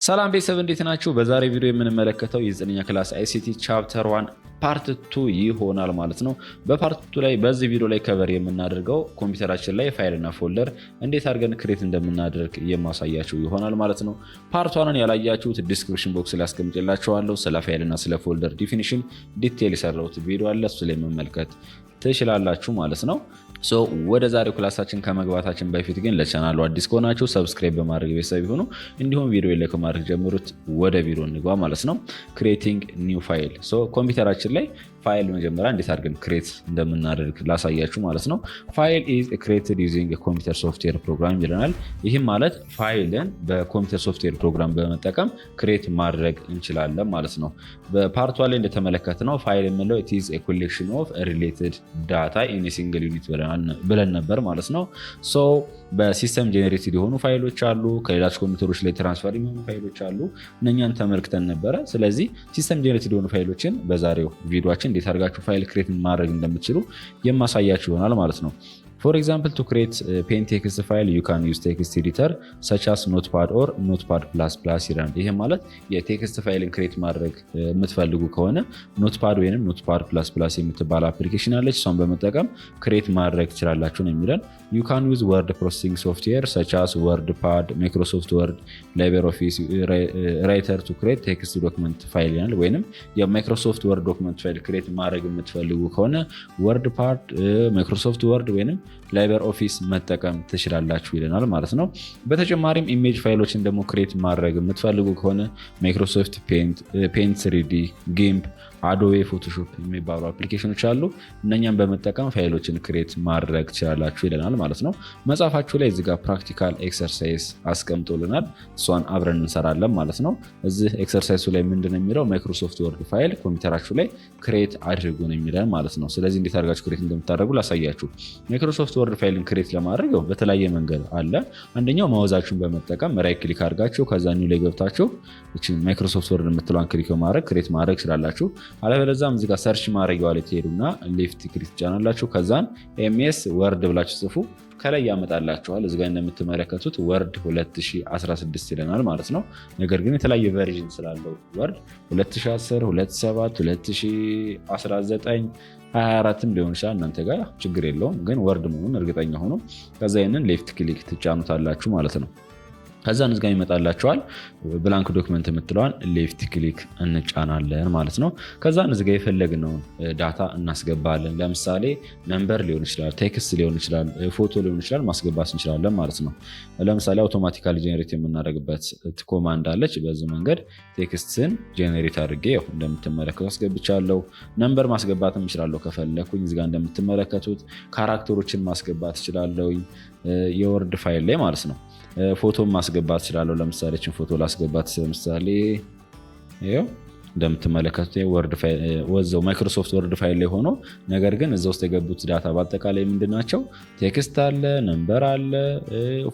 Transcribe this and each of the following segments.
ሰላም ቤተሰብ እንዴት ናችሁ? በዛሬ ቪዲዮ የምንመለከተው የ9ኛ ክላስ አይሲቲ ቻፕተር 1 ፓርት 2 ይሆናል ማለት ነው። በፓርት 2 ላይ በዚህ ቪዲዮ ላይ ከቨር የምናደርገው ኮምፒውተራችን ላይ ፋይል እና ፎልደር እንዴት አድርገን ክሬት እንደምናደርግ የማሳያችሁ ይሆናል ማለት ነው። ፓርት 1ን ያላያችሁት ዲስክሪፕሽን ቦክስ ላይ አስቀምጬላችኋለሁ። ስለ ፋይል እና ስለ ፎልደር ዲፊኒሽን ዲቴል የሰራሁት ቪዲዮ አለ፣ እሱ ላይ መመልከት ትችላላችሁ ማለት ነው። ወደ ዛሬው ክላሳችን ከመግባታችን በፊት ግን ለቻናሉ አዲስ ከሆናችሁ ሰብስክራይብ በማድረግ ቤተሰብ ይሁኑ። እንዲሁም ቪዲዮ ላይ ከማድረግ ጀምሩት። ወደ ቪዲዮ እንግባ ማለት ነው። ክሬቲንግ ኒው ፋይል። ኮምፒውተራችን ላይ ፋይል መጀመሪያ እንዴት አድርገን ክሬት እንደምናደርግ ላሳያችሁ ማለት ነው። ፋይል ኢዝ ክሬትድ ዩዚንግ ኮምፒውተር ሶፍትዌር ፕሮግራም ይለናል። ይህም ማለት ፋይልን በኮምፒውተር ሶፍትዌር ፕሮግራም በመጠቀም ክሬት ማድረግ እንችላለን ማለት ነው። በፓርቷ ላይ እንደተመለከትነው ፋይል የምንለው ኢት ኢዝ ኤ ኮሌክሽን ኦፍ ሪሌትድ ዳታ ኢን ኤ ሲንግል ዩኒት ብለን ነበር ማለት ነው። በሲስተም ጄኔሬትድ የሆኑ ፋይሎች አሉ፣ ከሌሎች ኮምፒውተሮች ላይ ትራንስፈር የሚሆኑ ፋይሎች አሉ። እነኛን ተመልክተን ነበረ። ስለዚህ ሲስተም ጄኔሬትድ የሆኑ ፋይሎችን በዛሬው ቪዲዮችን እንዴት አድርጋችሁ ፋይል ክሬት ማድረግ እንደምትችሉ የማሳያችሁ ይሆናል ማለት ነው። For example, to create a plain text file, you can use text editor such as Notepad or Notepad++ ይላል። ይሄ ማለት የቴክስት ፋይልን ክሬት ማድረግ የምትፈልጉ ከሆነ ኖትፓድ ወይንም Notepad++ የምትባል አፕሊኬሽን አለች። እሷን በመጠቀም ክሬት ማድረግ ትችላላችሁ ነው የሚለን። You can use word processing software such as WordPad, Microsoft Word, LibreOffice Writer to create text document file ይላል። ወይንም የማይክሮሶፍት ወርድ ዶክመንት ፋይል ክሬት ማድረግ የምትፈልጉ ከሆነ WordPad፣ Microsoft Word ወይንም ላይብር ኦፊስ መጠቀም ትችላላችሁ ይለናል ማለት ነው። በተጨማሪም ኢሜጅ ፋይሎችን ደግሞ ክሬት ማድረግ የምትፈልጉ ከሆነ ማይክሮሶፍት ፔንት 3ዲ፣ ጊምፕ፣ አዶቤ ፎቶሾፕ የሚባሉ አፕሊኬሽኖች አሉ። እነኛም በመጠቀም ፋይሎችን ክሬት ማድረግ ትችላላችሁ ይለናል ማለት ነው። መጽሐፋችሁ ላይ እዚህ ጋር ፕራክቲካል ኤክሰርሳይዝ አስቀምጦልናል። እሷን አብረን እንሰራለን ማለት ነው። እዚህ ኤክሰርሳይሱ ላይ ምንድን ነው የሚለው ማይክሮሶፍት ወርድ ፋይል ኮምፒውተራችሁ ላይ ክሬት አድርጉ ነው የሚለን ማለት ነው። ስለዚህ እንዴት አድርጋችሁ ክሬት እንደምታደርጉ ላሳያችሁ። ማይክሮሶፍት ወርድ ፋይልን ክሬት ለማድረግ በተለያየ መንገድ አለ። አንደኛው ማውዛችሁን በመጠቀም ራይት ክሊክ አድርጋችሁ ከዛ ኒው ላይ ገብታችሁ ማይክሮሶፍት ወርድ የምትለዋን ክሊክ በማድረግ ክሬት ማድረግ ትችላላችሁ። አለበለዚያም እዚህ ጋር ሰርች ማድረጊያዋ ላይ ትሄዱና ሌፍት ክሊክ ትጫናላችሁ። ከዛን ኤምኤስ ወርድ ብላችሁ ጽፉ። ከላይ ያመጣላችኋል። እዚህ ጋር እንደምትመለከቱት ወርድ 2016 ይለናል ማለት ነው። ነገር ግን የተለያየ ቨርዥን ስላለው ወርድ 2010፣ 2007፣ 2019 24ም ሊሆን ይችላል። እናንተ ጋር ችግር የለውም፣ ግን ወርድ መሆኑን እርግጠኛ ሆኖ ከዛ ይሄንን ሌፍት ክሊክ ትጫኑታላችሁ ማለት ነው። ከዛን እዚህ ጋር ይመጣላችኋል። ብላንክ ዶክመንት የምትለዋን ሌፍት ክሊክ እንጫናለን ማለት ነው። ከዛን እዚህ ጋር የፈለግነውን ዳታ እናስገባለን። ለምሳሌ ነምበር ሊሆን ይችላል፣ ቴክስት ሊሆን ይችላል፣ ፎቶ ሊሆን ይችላል፣ ማስገባት እንችላለን ማለት ነው። ለምሳሌ አውቶማቲካሊ ጄኔሬት የምናደርግበት ኮማንድ አለች። በዚህ መንገድ ቴክስትን ጄኔሬት አድርጌ እንደምትመለከቱ አስገብቻለሁ። ነምበር ማስገባትም እችላለሁ ከፈለኩኝ። እዚህ ጋር እንደምትመለከቱት ካራክተሮችን ማስገባት እችላለሁ የወርድ ፋይል ላይ ማለት ነው። ፎቶ ማስገባት እችላለሁ። ለምሳሌ እችን ፎቶ ላስገባት። ለምሳሌ ይሄው እንደምትመለከቱት ወርድ ፋይል ወዘው ማይክሮሶፍት ወርድ ፋይል ላይ ሆኖ ነገር ግን እዛ ውስጥ የገቡት ዳታ በአጠቃላይ ምንድናቸው? ቴክስት አለ፣ ነምበር አለ፣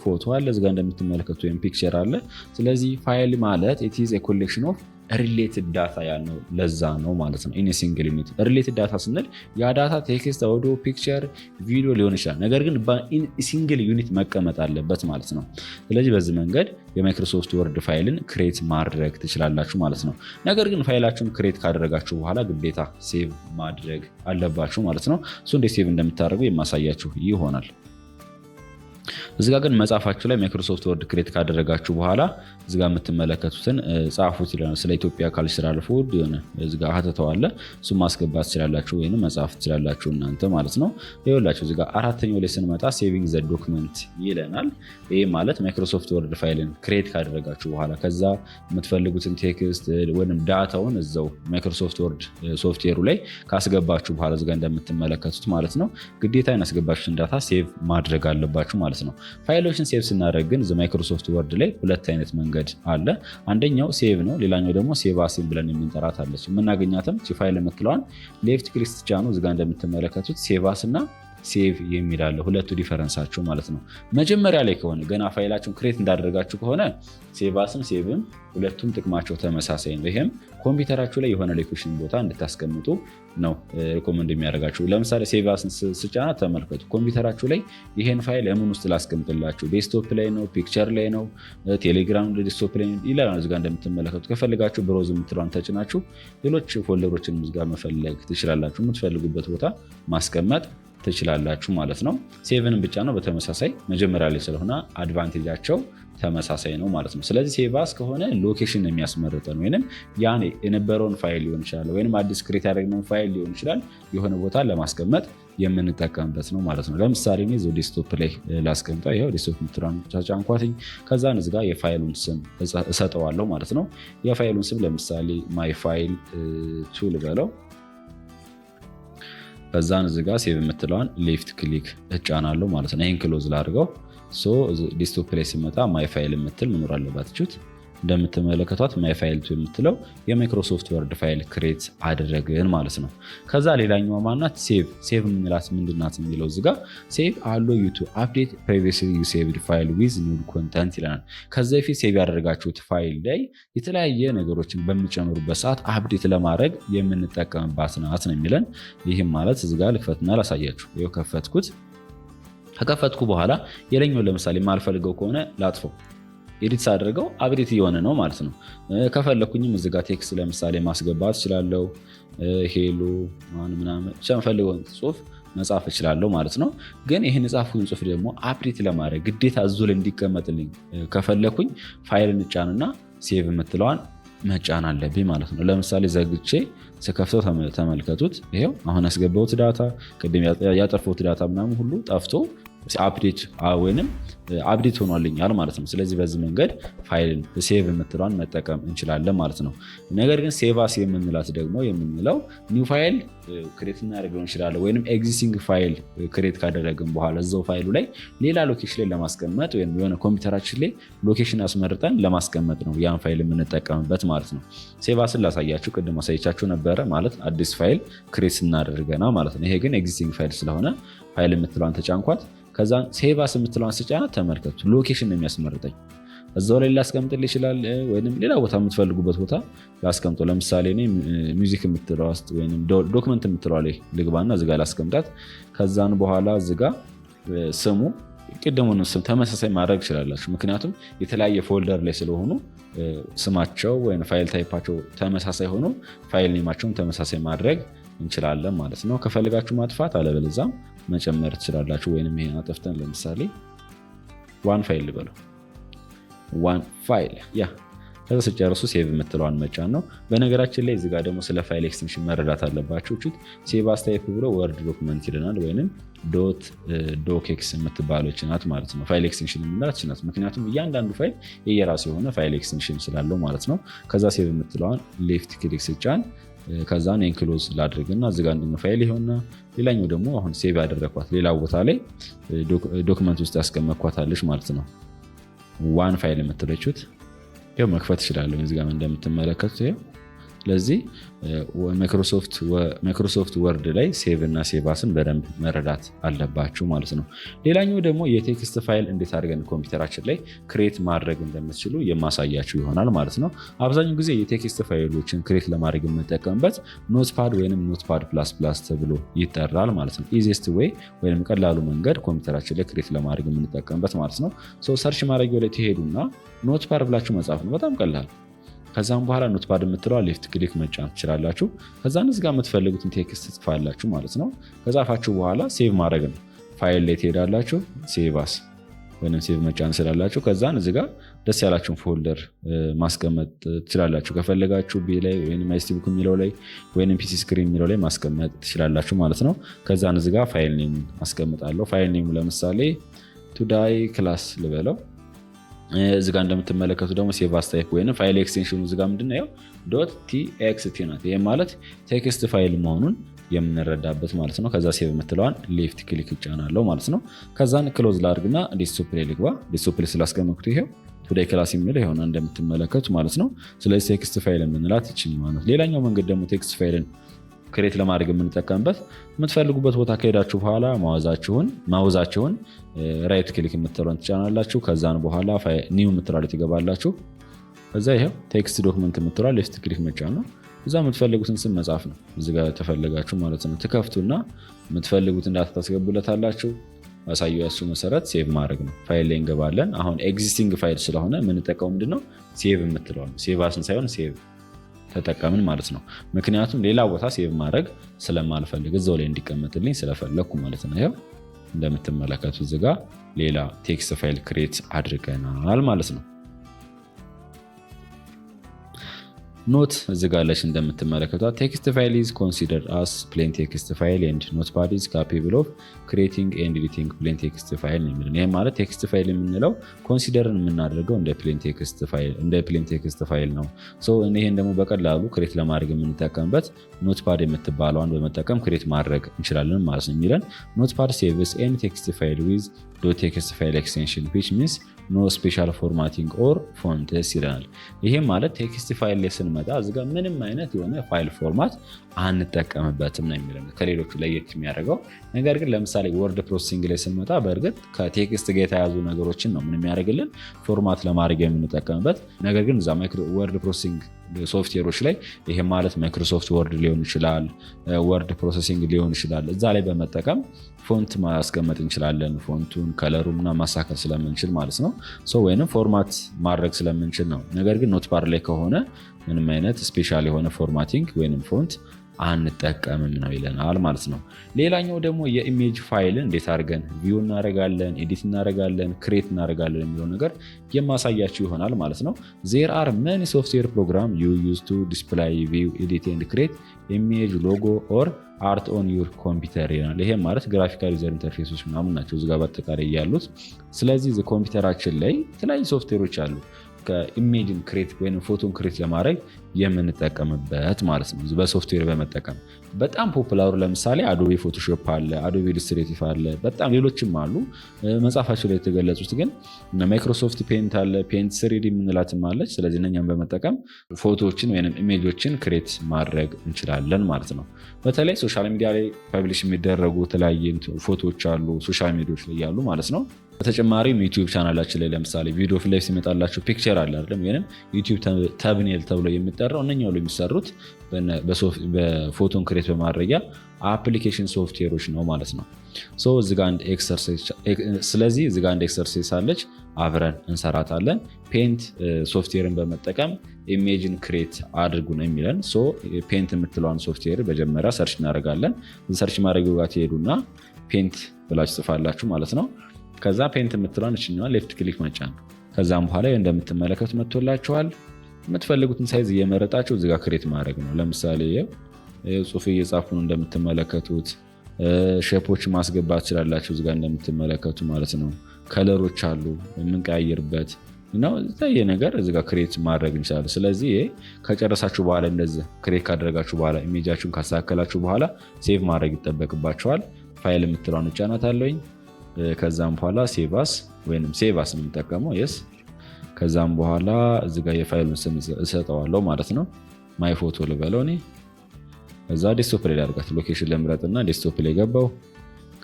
ፎቶ አለ፣ እዚህ ጋር እንደምትመለከቱት ወይም ፒክቸር አለ። ስለዚህ ፋይል ማለት ኢት ኢዝ ኤ ኮሌክሽን ኦፍ ሪሌትድ ዳታ ያልነው ለዛ ነው ማለት ነው። ኢን ሲንግል ዩኒት ሪሌትድ ዳታ ስንል ያ ዳታ ቴክስት፣ አውዲዮ፣ ፒክቸር፣ ቪዲዮ ሊሆን ይችላል። ነገር ግን በሲንግል ዩኒት መቀመጥ አለበት ማለት ነው። ስለዚህ በዚህ መንገድ የማይክሮሶፍት ወርድ ፋይልን ክሬት ማድረግ ትችላላችሁ ማለት ነው። ነገር ግን ፋይላችሁን ክሬት ካደረጋችሁ በኋላ ግዴታ ሴቭ ማድረግ አለባችሁ ማለት ነው። እሱ እንዴት ሴቭ እንደምታደርጉ የማሳያችሁ ይሆናል። እዚጋ ግን መጽሐፋችሁ ላይ ማይክሮሶፍት ወርድ ክሬት ካደረጋችሁ በኋላ እዚጋ የምትመለከቱትን ጻፉት ይላል። ስለ ኢትዮጵያ ካልቸራል ፉድ የሆነ እዚጋ ሀተተዋለ እሱ ማስገባት ትችላላችሁ ወይም መጻፍ ትችላላችሁ እናንተ ማለት ነው። ይኸውላችሁ እዚጋ አራተኛው ላይ ስንመጣ ሴቪንግ ዘ ዶክመንት ይለናል። ይህ ማለት ማይክሮሶፍት ወርድ ፋይልን ክሬት ካደረጋችሁ በኋላ ከዛ የምትፈልጉትን ቴክስት ወይም ዳታውን እዛው ማይክሮሶፍት ወርድ ሶፍትዌሩ ላይ ካስገባችሁ በኋላ እዚጋ እንደምትመለከቱት ማለት ነው ግዴታ ያስገባችሁትን ዳታ ሴቭ ማድረግ አለባችሁ ማለት ነው። ፋይሎችን ሴቭ ስናደርግ ግን ማይክሮሶፍት ወርድ ላይ ሁለት አይነት መንገድ አለ። አንደኛው ሴቭ ነው፣ ሌላኛው ደግሞ ሴቭ አስ ብለን የምንጠራት አለች። የምናገኛትም ፋይል የምትለዋን ሌፍት ክሊክ ስትጫኑ እዚጋ እንደምትመለከቱት ሴቭ አስ እና ሴቭ የሚል አለ። ሁለቱ ዲፈረንሳቸው ማለት ነው። መጀመሪያ ላይ ከሆነ ገና ፋይላችሁን ክሬት እንዳደረጋችሁ ከሆነ ሴቫስም ሴቭም ሁለቱም ጥቅማቸው ተመሳሳይ ነው። ይሄም ኮምፒውተራችሁ ላይ የሆነ ሎኬሽን ቦታ እንድታስቀምጡ ነው ሪኮመንድ የሚያደርጋችሁ። ለምሳሌ ሴቫስን ስጫና ተመልከቱ። ኮምፒውተራችሁ ላይ ይሄን ፋይል እምን ውስጥ ላስቀምጥላችሁ? ዴስክቶፕ ላይ ነው? ፒክቸር ላይ ነው? ቴሌግራም ዴስክቶፕ ላይ ይላል እዚጋ እንደምትመለከቱ። ከፈልጋችሁ ብሮዝ የምትለዋን ተጭናችሁ ሌሎች ፎልደሮችን እዚጋ መፈለግ ትችላላችሁ። የምትፈልጉበት ቦታ ማስቀመጥ ትችላላችሁ ማለት ነው። ሴቭንም ብቻ ነው በተመሳሳይ መጀመሪያ ላይ ስለሆነ አድቫንቴጃቸው ተመሳሳይ ነው ማለት ነው። ስለዚህ ሴቫስ ከሆነ ሎኬሽን የሚያስመርጠን ወይም ያን የነበረውን ፋይል ሊሆን ይችላል ወይም አዲስ ክሬት ያደረግነውን ፋይል ሊሆን ይችላል የሆነ ቦታ ለማስቀመጥ የምንጠቀምበት ነው ማለት ነው። ለምሳሌ እኔ እዚሁ ዴስክቶፕ ላይ ላስቀምጠው። ይኸው ዴስክቶፕ ምትራን ጫንኳትኝ። ከዛን እዚጋ የፋይሉን ስም እሰጠዋለሁ ማለት ነው። የፋይሉን ስም ለምሳሌ ማይ ፋይል ቱ ልበለው። ከዛን እዚጋ ሴቭ የምትለዋን ሌፍት ክሊክ እጫናለሁ ማለት ነው። ይህን ክሎዝ ላድርገው። ዴስክቶፕ ላይ ሲመጣ ማይ ፋይል የምትል መኖር አለባት። ችሁት እንደምትመለከቷት ማይ ፋይል ቱ የምትለው የማይክሮሶፍት ወርድ ፋይል ክሬት አደረግን ማለት ነው። ከዛ ሌላኛዋ ማናት? ሴቭ የምንላት ምንድናት የሚለው እዚጋ ሴቭ አሎ ዩቱ አፕዴት ፕሪቪየስሊ ዩ ሴቭድ ፋይል ዊዝ ኒው ኮንተንት ይለናል። ከዚ በፊት ሴቭ ያደረጋችሁት ፋይል ላይ የተለያየ ነገሮችን በሚጨምሩበት ሰዓት አፕዴት ለማድረግ የምንጠቀምባት ናት ነው የሚለን። ይህም ማለት እዚጋ ልክፈትና ላሳያችሁ። ይኸው ከፈትኩት። ከከፈትኩ በኋላ የለኛው ለምሳሌ ማልፈልገው ከሆነ ላጥፈው። ኤዲት ሳደርገው አፕዴት እየሆነ ነው ማለት ነው። ከፈለኩኝም እዚጋ ቴክስት ለምሳሌ ማስገባት እችላለሁ። ሄሎ ምናምን ብቻ የምፈልገውን ጽሁፍ መጻፍ እችላለሁ ማለት ነው። ግን ይህን የጻፍኩን ጽሁፍ ደግሞ አፕዴት ለማድረግ ግዴታ እዙ ላይ እንዲቀመጥልኝ ከፈለኩኝ ፋይልን እጫንና ሴቭ የምትለዋን መጫን አለብኝ ማለት ነው። ለምሳሌ ዘግቼ ስከፍተው ተመልከቱት። ይሄው አሁን ያስገባሁት ዳታ ቅድም ያጠፋሁት ዳታ ምናምን ሁሉ ጠፍቶ አፕዴት ወይንም አፕዴት ሆኗልኛል ማለት ነው። ስለዚህ በዚህ መንገድ ፋይልን ሴቭ የምትለዋን መጠቀም እንችላለን ማለት ነው። ነገር ግን ሴቫስ የምንላት ደግሞ የምንለው ኒው ፋይል ክሬት እናደርገው እንችላለን ወይም ኤግዚስቲንግ ፋይል ክሬት ካደረግን በኋላ እዛው ፋይሉ ላይ ሌላ ሎኬሽን ላይ ለማስቀመጥ ወይም የሆነ ኮምፒውተራችን ላይ ሎኬሽን አስመርጠን ለማስቀመጥ ነው ያን ፋይል የምንጠቀምበት ማለት ነው። ሴቫስን ላሳያችሁ ቅድም አሳይቻችሁ ነበረ ማለት አዲስ ፋይል ክሬት እናደርገና ማለት ነው። ይሄ ግን ኤግዚስቲንግ ፋይል ስለሆነ ፋይል የምትለዋን ተጫንኳት። ከዛ ሴቫስ የምትለዋን ስጫናት ተመልከቱ ሎኬሽን ነው የሚያስመርጠኝ። እዛው ላይ ላስቀምጥል ይችላል ወይም ሌላ ቦታ የምትፈልጉበት ቦታ ላስቀምጦ። ለምሳሌ እኔ ሚውዚክ የምትለዋ ውስጥ ወይም ዶክመንት የምትለዋ ላይ ልግባና እዚጋ ላስቀምጣት። ከዛን በኋላ እዚጋ ስሙ ቅድሙን ስም ተመሳሳይ ማድረግ ይችላላችሁ። ምክንያቱም የተለያየ ፎልደር ላይ ስለሆኑ ስማቸው ወይም ፋይል ታይፓቸው ተመሳሳይ ሆኖ ፋይል ኔማቸውን ተመሳሳይ ማድረግ እንችላለን ማለት ነው። ከፈልጋችሁ ማጥፋት አለበለዛም መጨመር ትችላላችሁ። ወይንም ይሄን አጥፍተን ለምሳሌ ዋን ፋይል ልበለው። ዋን ፋይል ከዛ ስጨርሱ ሴቭ የምትለዋን መጫን ነው። በነገራችን ላይ እዚጋ ደግሞ ስለ ፋይል ኤክስቴንሽን መረዳት አለባችሁ። ሴቭ አስታይፕ ብሎ ወርድ ዶክመንት ይለናል ወይም ዶክኤክስ የምትባለች ናት ማለት ነው። ፋይል ኤክስቴንሽን የምንላት ናት። ምክንያቱም እያንዳንዱ ፋይል የየራሱ የሆነ ፋይል ኤክስቴንሽን ስላለው ማለት ነው። ከዛ ሴቭ የምትለዋን ሌፍት ክሊክ ስጫን ከዛ ክሎዝ ላድርግና እዚጋ አንደኛው ፋይል ይሆንና ሌላኛው ደግሞ አሁን ሴቭ ያደረኳት ሌላ ቦታ ላይ ዶክመንት ውስጥ ያስቀመጥኳታለች ማለት ነው። ዋን ፋይል የምትለችት ይኸው መክፈት እችላለሁ። እዚጋ እንደምትመለከቱት ይኸው። ስለዚህ ማይክሮሶፍት ወርድ ላይ ሴቭ እና ሴቫስን በደንብ መረዳት አለባችሁ ማለት ነው። ሌላኛው ደግሞ የቴክስት ፋይል እንዴት አድርገን ኮምፒውተራችን ላይ ክሬት ማድረግ እንደምትችሉ የማሳያችሁ ይሆናል ማለት ነው። አብዛኛው ጊዜ የቴክስት ፋይሎችን ክሬት ለማድረግ የምንጠቀምበት ኖትፓድ ወይም ኖትፓድ ፕላስ ፕላስ ተብሎ ይጠራል ማለት ነው። ኢዚስት ዌይ ወይም ቀላሉ መንገድ ኮምፒውተራችን ላይ ክሬት ለማድረግ የምንጠቀምበት ማለት ነው። ሰርች ማድረጊያው ላይ ትሄዱና ኖትፓድ ብላችሁ መጻፍ ነው። በጣም ቀላል። ከዛም በኋላ ኖትፓድ የምትለዋ ሌፍት ክሊክ መጫን ትችላላችሁ። ከዛን እዚጋ የምትፈልጉትን ቴክስት ጽፋላችሁ ማለት ነው። ከጻፋችሁ በኋላ ሴቭ ማድረግ ነው። ፋይል ላይ ትሄዳላችሁ፣ ሴቫስ ወይም ሴቭ መጫን ስላላችሁ ከዛን እዚጋ ደስ ያላችሁን ፎልደር ማስቀመጥ ትችላላችሁ። ከፈለጋችሁ ቢ ላይ ወይም አይስቲቡክ የሚለው ላይ ወይም ፒሲ ስክሪን የሚለው ላይ ማስቀመጥ ትችላላችሁ ማለት ነው። ከዛን እዚጋ ፋይል ኔም አስቀምጣለሁ። ፋይል ኔም ለምሳሌ ቱዳይ ክላስ ልበለው። እዚጋ እንደምትመለከቱ ደግሞ ሴቭ አስታይፕ ወይም ፋይል ኤክስቴንሽኑ እዚጋ ምንድነው ዶት ቲኤክስቲ ናት። ይህ ማለት ቴክስት ፋይል መሆኑን የምንረዳበት ማለት ነው። ከዛ ሴቭ የምትለዋን ሌፍት ክሊክ ይጫናለው ማለት ነው። ከዛን ክሎዝ ላድርግና ዴስክቶፕ ላይ ልግባ። ዴስክቶፕ ላይ ስላስቀመጥኩት ይሄው ቱዴይ ክላስ የሚለው ይሆና እንደምትመለከቱ ማለት ነው። ስለዚህ ቴክስት ፋይል የምንላት ይችላል ማለት ነው። ሌላኛው መንገድ ደግሞ ቴክስት ፋይልን ክሬት ለማድረግ የምንጠቀምበት። የምትፈልጉበት ቦታ ከሄዳችሁ በኋላ ማውዛችሁን ራይት ክሊክ የምትለውን ትጫናላችሁ። ከዛን በኋላ ኒው የምትላለ ትገባላችሁ። ከዛ ይሄው ቴክስት ዶክመንት የምትላ ሌፍት ክሊክ መጫን ነው። እዛ የምትፈልጉትን ስም መጻፍ ነው። እዚህ ጋር ተፈለጋችሁ ማለት ነው። ትከፍቱና የምትፈልጉት እንዳታ ታስገቡለታላችሁ። አሳየው ያሱ መሰረት ሴቭ ማድረግ ነው። ፋይል ላይ እንገባለን። አሁን ኤግዚስቲንግ ፋይል ስለሆነ የምንጠቀመው ምንድነው ሴቭ የምትለው ነው። ሴቭ አስን ሳይሆን ሴቭ ተጠቀምን ማለት ነው። ምክንያቱም ሌላ ቦታ ሴቭ ማድረግ ስለማልፈልግ እዛው ላይ እንዲቀመጥልኝ ስለፈለግኩ ማለት ነው። ይኸው እንደምትመለከቱ እዚህ ጋር ሌላ ቴክስት ፋይል ክሬት አድርገናል ማለት ነው። ኖት እዚህ ጋር አለች እንደምትመለከቷት ቴክስት ፋይል ኢዝ ኮንሲደርድ አስ ፕሌን ቴክስት ፋይል ኤንድ ኖትፓድ ኢዝ ካፔብል ኦፍ ክሬቲንግ ኤንድ ኤዲቲንግ ፕሌን ቴክስት ፋይል ነው የሚለው። ይሄ ማለት ቴክስት ፋይል የምንለው ኮንሲደርን የምናደርገው እንደ ፕሌን ቴክስት ፋይል ነው። ይሄን ደግሞ በቀላሉ ክሬት ለማድረግ የምንጠቀምበት ኖትፓድ የምትባለዋን በመጠቀም ክሬት ማድረግ እንችላለን ማለት ነው የሚለን። ኖትፓድ ሴቭስ ኤኒ ቴክስት ፋይል ዊዝ ቴክስት ፋይል ኤክስቴንሽን ዊች ሚንስ ኖ ስፔሻል ፎርማቲንግ ኦር ፎንትስ ይለናል። ይሄም ማለት ቴክስት ፋይል ላይ ስንመጣ እዚጋ ምንም አይነት የሆነ ፋይል ፎርማት አንጠቀምበትም ነው የሚለን ከሌሎቹ ለየት የሚያደርገው። ነገር ግን ለምሳሌ ወርድ ፕሮሰሲንግ ላይ ስንመጣ በእርግጥ ከቴክስት ጋር የተያዙ ነገሮችን ነው ምን የሚያደርግልን ፎርማት ለማድረግ የምንጠቀምበት። ነገር ግን እዛ ወርድ ፕሮሰሲንግ ሶፍትዌሮች ላይ ይሄ ማለት ማይክሮሶፍት ወርድ ሊሆን ይችላል፣ ወርድ ፕሮሰሲንግ ሊሆን ይችላል። እዛ ላይ በመጠቀም ፎንት ማስቀመጥ እንችላለን። ፎንቱን ከለሩና ማሳከል ስለምንችል ማለት ነው። ወይንም ፎርማት ማድረግ ስለምንችል ነው። ነገር ግን ኖትፓድ ላይ ከሆነ ምንም አይነት ስፔሻል የሆነ ፎርማቲንግ ወይንም ፎንት አንጠቀምም ነው ይለናል ማለት ነው። ሌላኛው ደግሞ የኢሜጅ ፋይልን እንዴት አድርገን ቪው እናደርጋለን፣ ኤዲት እናደርጋለን፣ ክሬት እናደርጋለን የሚለው ነገር የማሳያችሁ ይሆናል ማለት ነው። there are many software program you use to display, view, edit and create image, logo or art on your computer ይላል። ይሄ ማለት ግራፊካል ዩዘር ኢንተርፌሶች ምናምን ናቸው እዚህ ጋር በአጠቃላይ ያሉት። ስለዚህ ኮምፒውተራችን ላይ የተለያዩ ሶፍትዌሮች አሉ ከኢሜጅን ክሬት ወይም ፎቶን ክሬት ለማድረግ የምንጠቀምበት ማለት ነው። በሶፍትዌር በመጠቀም በጣም ፖፑላሩ ለምሳሌ አዶቤ ፎቶሾፕ አለ፣ አዶቤ ኢሉስትሬቲቭ አለ፣ በጣም ሌሎችም አሉ። መጽሐፋቸው ላይ የተገለጹት ግን ማይክሮሶፍት ፔንት አለ፣ ፔንት ስሪዲ የምንላትም አለች። ስለዚህ እነኛም በመጠቀም ፎቶዎችን ወይም ኢሜጆችን ክሬት ማድረግ እንችላለን ማለት ነው። በተለይ ሶሻል ሚዲያ ላይ ፐብሊሽ የሚደረጉ የተለያየ ፎቶዎች አሉ ሶሻል ሚዲያዎች ላይ ያሉ ማለት ነው። በተጨማሪም ዩቲዩብ ቻናላችን ላይ ለምሳሌ ቪዲዮ ፊት ላይ ሲመጣላችሁ ፒክቸር አለ አይደለም፣ ወይም ዩቲዩብ ተብኔል ተብሎ የሚጠራው እነኛው ላይ የሚሰሩት በፎቶን ክሬት በማድረጊያ አፕሊኬሽን ሶፍትዌሮች ነው ማለት ነው። ስለዚህ እዚህ ጋር አንድ ኤክሰርሳይዝ አለች፣ አብረን እንሰራታለን። ፔንት ሶፍትዌርን በመጠቀም ኢሜጅን ክሬት አድርጉ ነው የሚለን። ፔንት የምትለዋን ሶፍትዌር መጀመሪያ ሰርች እናደርጋለን። ሰርች ማድረግ ጋር ትሄዱና ፔንት ብላችሁ ጽፋላችሁ ማለት ነው። ከዛ ፔንት የምትለዋን እችኛዋን ሌፍት ክሊክ መጫን። ከዛም በኋላ እንደምትመለከቱት መጥቶላችኋል። የምትፈልጉትን ሳይዝ እየመረጣችሁ እዚጋ ክሬት ማድረግ ነው። ለምሳሌ ጽሁፍ እየጻፉ ነው እንደምትመለከቱት። ሼፖች ማስገባት ትችላላችሁ እዚጋ እንደምትመለከቱ ማለት ነው። ከለሮች አሉ የምንቀያየርበት ነው። ይሄ ነገር እዚጋ ክሬት ማድረግ እንችላለን። ስለዚህ ከጨረሳችሁ በኋላ እንደዚህ ክሬት ካደረጋችሁ በኋላ ኢሜጃችሁን ካስተካከላችሁ በኋላ ሴቭ ማድረግ ይጠበቅባችኋል። ፋይል የምትለዋን እጫናታለሁኝ። ከዛም በኋላ ሴቫስ ወይም ሴቫስ ነው የምጠቀመው የስ። ከዛም በኋላ እዚጋ የፋይሉን ስም እሰጠዋለሁ ማለት ነው። ማይ ፎቶ ልበለው እኔ። ከዛ ዴስክቶፕ ላይ ላድርጋት፣ ሎኬሽን ለምረጥና ዴስክቶፕ ላይ ገባው።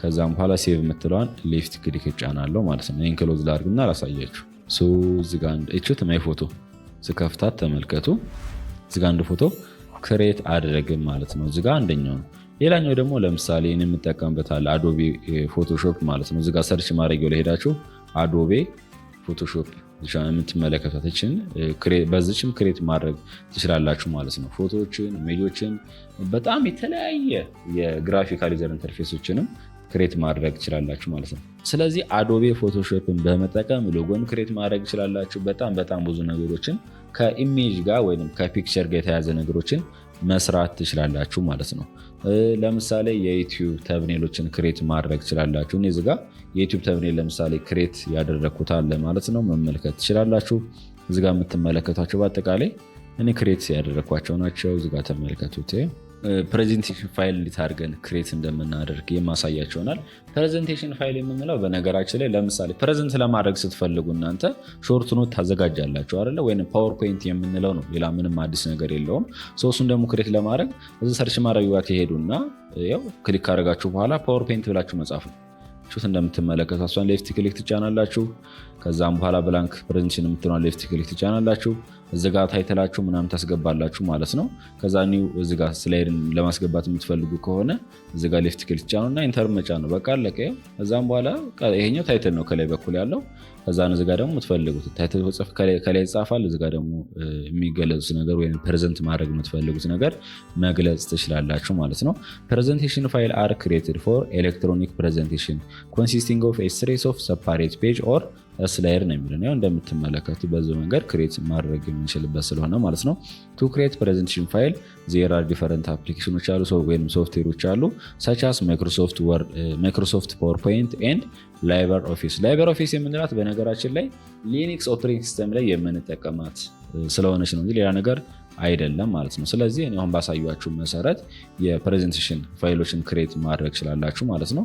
ከዛም በኋላ ሴቭ የምትለዋን ሌፍት ክሊክ እጫናለሁ ማለት ነው። ይህን ክሎዝ ላድርግና ላሳያችሁ። እዚጋ እቹት ማይ ፎቶ ስከፍታት ተመልከቱ። እዚጋ አንድ ፎቶ ክሬት አድረግም ማለት ነው። እዚጋ አንደኛው ነው። ሌላኛው ደግሞ ለምሳሌ የምጠቀምበት አለ አዶቤ ፎቶሾፕ ማለት ነው። እዚጋ ሰርች ማድረጊያው ላይ ሄዳችሁ አዶቤ ፎቶሾፕ የምትመለከቷችን በዚችም ክሬት ማድረግ ትችላላችሁ ማለት ነው። ፎቶዎችን፣ ኢሜጆችን፣ በጣም የተለያየ የግራፊካል ዩዘር ኢንተርፌሶችንም ክሬት ማድረግ ትችላላችሁ ማለት ነው። ስለዚህ አዶቤ ፎቶሾፕን በመጠቀም ሎጎን ክሬት ማድረግ ትችላላችሁ። በጣም ብዙ ነገሮችን ከኢሜጅ ጋር ወይም ከፒክቸር ጋር የተያዘ ነገሮችን መስራት ትችላላችሁ ማለት ነው። ለምሳሌ የዩቲዩብ ተብኔሎችን ክሬት ማድረግ ትችላላችሁ። እኔ እዚጋ የዩቲዩብ ተብኔል ለምሳሌ ክሬት ያደረግኩት አለ ማለት ነው፣ መመልከት ትችላላችሁ። እዚጋ የምትመለከቷቸው በአጠቃላይ እኔ ክሬት ያደረግኳቸው ናቸው። እዚጋ ተመልከቱት። ፕሬዘንቴሽን ፋይል እንዴት አድርገን ክሬት እንደምናደርግ የማሳያችሁ ይሆናል። ፕሬዘንቴሽን ፋይል የምንለው በነገራችን ላይ ለምሳሌ ፕሬዘንት ለማድረግ ስትፈልጉ እናንተ ሾርት ኖት ታዘጋጃላችሁ አይደለ? ወይም ፓወርፖይንት የምንለው ነው። ሌላ ምንም አዲስ ነገር የለውም። እሱን ደግሞ ክሬት ለማድረግ እዚህ ሰርች ማድረጊያ ትሄዱና ያው ክሊክ ካደረጋችሁ በኋላ ፓወርፖይንት ብላችሁ መጻፍ ነው። እንደምትመለከቱ እሷን ሌፍት ክሊክ ትጫናላችሁ። ከዛም በኋላ ብላንክ ፕሬዘንቴሽን የምትለውን ሌፍት ክሊክ ትጫናላችሁ። እዚጋ ታይትላችሁ ምናምን ታስገባላችሁ ማለት ነው። ከዛ ኒው እዚጋ ስላይድን ለማስገባት የምትፈልጉ ከሆነ እዚጋ ሌፍት ክሊክ ትጫኑና ኢንተር መጫን ነው። በቃ አለቀ። ከዛም በኋላ ይሄኛው ታይትል ነው ከላይ በኩል ያለው። ከዛ እዚጋ ደግሞ የምትፈልጉት ታይትል ጽፍ ከላይ ይጻፋል። እዚጋ ደግሞ የሚገለጹት ነገር ወይም ፕሬዘንት ማድረግ የምትፈልጉት ነገር መግለጽ ትችላላችሁ ማለት ነው። ፕሬዘንቴሽን ፋይል አር ክሬትድ ፎር ኤሌክትሮኒክ ፕሬዘንቴሽን ኮንሲስቲንግ ኦፍ ኤ ሲሪስ ኦፍ ሰፓሬት ፔጅ ኦር ስላይድ ነው የሚለው። ያው እንደምትመለከቱ በዚህ መንገድ ክሬት ማድረግ የምንችልበት ስለሆነ ማለት ነው። ቱ ክሬት ፕሬዘንቴሽን ፋይል ዜር አር ዲፈረንት አፕሊኬሽኖች አሉ ወይም ሶፍትዌሮች አሉ ሰቻስ ማይክሮሶፍት ፓወርፖይንት ኤንድ ላይብር ኦፊስ። ላይብር ኦፊስ የምንላት በነገራችን ላይ ሊኒክስ ኦፕሬቲንግ ሲስተም ላይ የምንጠቀማት ስለሆነች ነው እንጂ ሌላ ነገር አይደለም ማለት ነው። ስለዚህ አሁን ባሳያችሁ መሰረት የፕሬዘንቴሽን ፋይሎችን ክሬት ማድረግ ችላላችሁ ማለት ነው።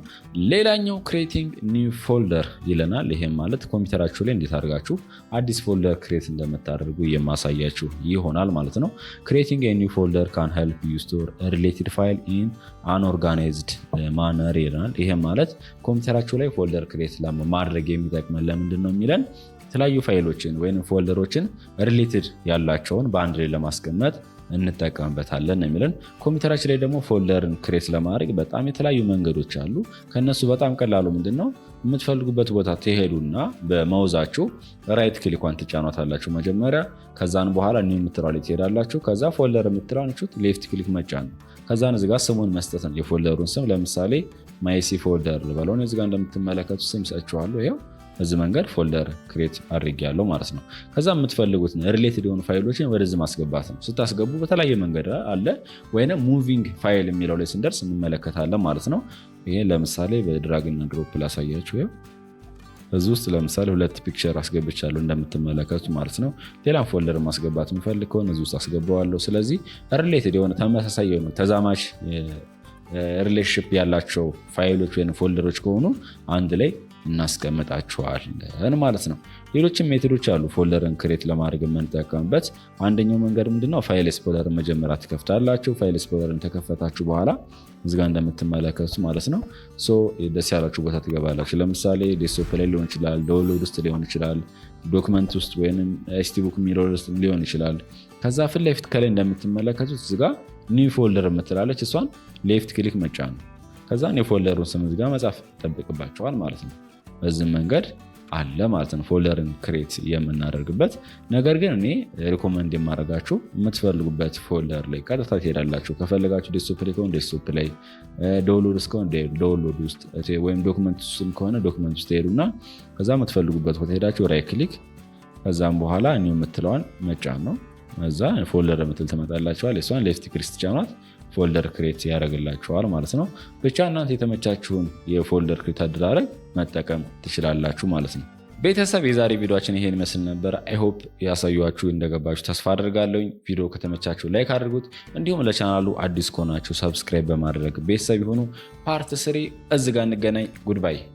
ሌላኛው ክሬቲንግ ኒው ፎልደር ይለናል። ይሄም ማለት ኮምፒውተራችሁ ላይ እንዴት አድርጋችሁ አዲስ ፎልደር ክሬት እንደምታደርጉ የማሳያችሁ ይሆናል ማለት ነው። ክሬቲንግ ኒው ፎልደር ካን ሄልፕ ዩ ስቶር ሪሌትድ ፋይል ኢን አንኦርጋናይዝድ ማነር ይለናል። ይሄም ማለት ኮምፒውተራችሁ ላይ ፎልደር ክሬት ማድረግ የሚጠቅመን ለምንድን ነው የሚለን የተለያዩ ፋይሎችን ወይም ፎልደሮችን ሪሌትድ ያላቸውን በአንድ ላይ ለማስቀመጥ እንጠቀምበታለን የሚለን። ኮምፒውተራችን ላይ ደግሞ ፎልደርን ክሬት ለማድረግ በጣም የተለያዩ መንገዶች አሉ። ከነሱ በጣም ቀላሉ ምንድነው የምትፈልጉበት ቦታ ትሄዱና በማውዛችሁ ራይት ክሊኳን ትጫኗታላችሁ መጀመሪያ። ከዛን በኋላ ኒው የምትለው ላይ ትሄዳላችሁ። ከዛ ፎልደር የምትለውን ሌፍት ክሊክ መጫን ነው። ከዛን እዚጋ ስሙን መስጠት ነው። የፎልደሩን ስም ለምሳሌ ማይሲ ፎልደር ልበለውን። እዚጋ እንደምትመለከቱ ስም ሰጥቼዋለሁ። ይኸው በዚህ መንገድ ፎልደር ክሬት አድርጌያለሁ ማለት ነው። ከዛ የምትፈልጉትን ሪሌትድ የሆኑ ፋይሎችን ወደዚህ ማስገባት ነው። ስታስገቡ በተለያየ መንገድ አለ። ወይም ሙቪንግ ፋይል የሚለው ላይ ስንደርስ እንመለከታለን ማለት ነው። ይሄ ለምሳሌ በድራግና ድሮፕ ላሳያችሁ። እዚህ ውስጥ ለምሳሌ 2 ፒክቸር አስገብቻለሁ እንደምትመለከቱት ማለት ነው። ሌላ ፎልደር ማስገባት የምፈልግ ከሆነ እዚህ ውስጥ አስገባዋለሁ። ስለዚህ ሪሌትድ የሆነ ተመሳሳይ የሆነ ተዛማች ሪሌሽንሺፕ ያላቸው ፋይሎች ወይም ፎልደሮች ከሆኑ አንድ ላይ እናስቀምጣቸዋለን ማለት ነው። ሌሎችም ሜቶዶች አሉ ፎልደርን ክሬት ለማድረግ የምንጠቀምበት። አንደኛው መንገድ ምንድነው? ፋይል ኤክስፕሎረርን መጀመሪያ ትከፍታላችሁ። ፋይል ኤክስፕሎረርን ተከፈታችሁ በኋላ እዚጋ እንደምትመለከቱት ማለት ነው ደስ ያላችሁ ቦታ ትገባላችሁ። ለምሳሌ ዴስክቶፕ ላይ ሊሆን ይችላል፣ ዳውንሎድ ውስጥ ሊሆን ይችላል፣ ዶክመንት ውስጥ ወይም ኤችቲቡክ ሚረር ውስጥ ሊሆን ይችላል። ከዛ ፊት ለፊት ከላይ እንደምትመለከቱት እዚጋ ኒው ፎልደር የምትላለች እሷን ሌፍት ክሊክ መጫን ነው። ከዛ የፎልደሩን ስም እዚጋ መጻፍ ይጠብቅባቸዋል ማለት ነው። በዚህ መንገድ አለ ማለት ነው ፎልደርን ክሬት የምናደርግበት። ነገር ግን እኔ ሪኮመንድ የማደርጋችሁ የምትፈልጉበት ፎልደር ላይ ቀጥታ ትሄዳላችሁ። ከፈለጋችሁ ዴስክቶፕ ላይ ከሆነ ዴስክቶፕ ላይ፣ ዳውንሎድ ውስጥ ከሆነ ዳውንሎድ ውስጥ ወይም ዶክመንት ውስጥ ከሆነ ዶክመንት ውስጥ ሄዱና ከዛ የምትፈልጉበት ቦታ ሄዳችሁ ራይት ክሊክ፣ ከዛም በኋላ ኒው የምትለዋን መጫን ነው። ከዛ ፎልደር የምትል ትመጣላችኋል። እሷን ሌፍት ክሊክ ስትጫኗት ፎልደር ክሬት ያደርግላችኋል ማለት ነው። ብቻ እናንተ የተመቻችሁን የፎልደር ክሬት አደራረግ መጠቀም ትችላላችሁ ማለት ነው። ቤተሰብ የዛሬ ቪዲዮችን ይሄን ይመስል ነበር። አይሆፕ ያሳያችሁ እንደገባችሁ ተስፋ አድርጋለሁኝ። ቪዲዮ ከተመቻችሁ ላይክ አድርጉት። እንዲሁም ለቻናሉ አዲስ ከሆናችሁ ሰብስክራይብ በማድረግ ቤተሰብ ይሁኑ። ፓርት 3 እዚህ ጋር እንገናኝ። ጉድባይ